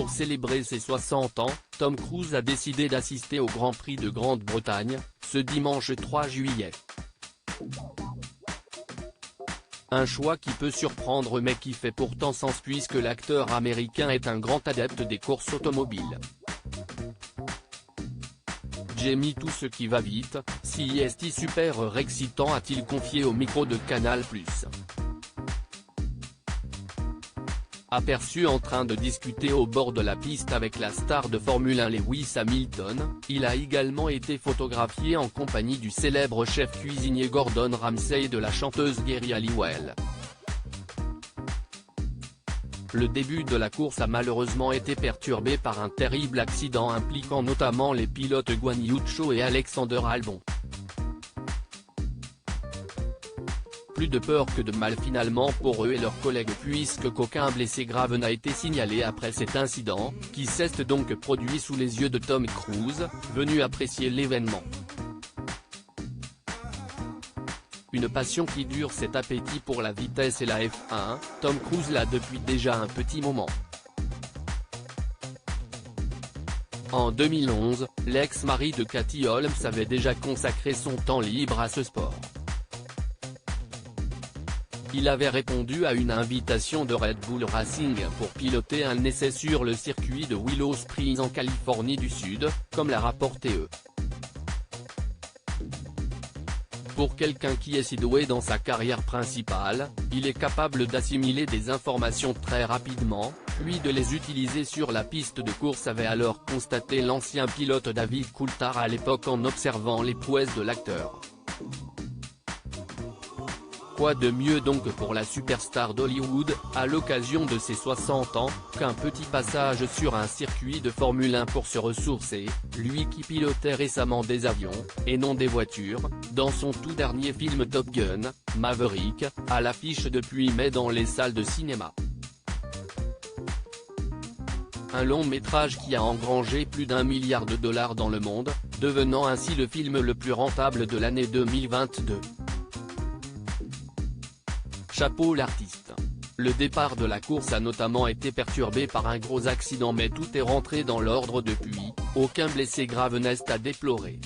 Pour célébrer ses 60 ans, Tom Cruise a décidé d'assister au Grand Prix de Grande-Bretagne, ce dimanche 3 juillet. Un choix qui peut surprendre mais qui fait pourtant sens puisque l'acteur américain est un grand adepte des courses automobiles. Jamie tout ce qui va vite, si est super excitant, a-t-il confié au micro de Canal+. Aperçu en train de discuter au bord de la piste avec la star de Formule 1 Lewis Hamilton, il a également été photographié en compagnie du célèbre chef cuisinier Gordon Ramsay et de la chanteuse Geri Halliwell. Le début de la course a malheureusement été perturbé par un terrible accident impliquant notamment les pilotes Guan Yu Zhou et Alexander Albon. Plus de peur que de mal finalement pour eux et leurs collègues puisque qu'aucun blessé grave n'a été signalé après cet incident, qui s'est donc produit sous les yeux de Tom Cruise, venu apprécier l'événement. Une passion qui dure, cet appétit pour la vitesse et la F1, Tom Cruise l'a depuis déjà un petit moment. En 2011, l'ex-mari de Katie Holmes avait déjà consacré son temps libre à ce sport. Il avait répondu à une invitation de Red Bull Racing pour piloter un essai sur le circuit de Willow Springs en Californie du Sud, comme l'a rapporté E! Pour quelqu'un qui est si doué dans sa carrière principale, il est capable d'assimiler des informations très rapidement, puis de les utiliser sur la piste de course, avait alors constaté l'ancien pilote David Coulthard à l'époque en observant les prouesses de l'acteur. Quoi de mieux donc pour la superstar d'Hollywood, à l'occasion de ses 60 ans, qu'un petit passage sur un circuit de Formule 1 pour se ressourcer, lui qui pilotait récemment des avions, et non des voitures, dans son tout dernier film Top Gun, Maverick, à l'affiche depuis mai dans les salles de cinéma. Un long métrage qui a engrangé plus d'1 milliard de dollars dans le monde, devenant ainsi le film le plus rentable de l'année 2022. Chapeau l'artiste. Le départ de la course a notamment été perturbé par un gros accident mais tout est rentré dans l'ordre depuis, aucun blessé grave n'est à déplorer.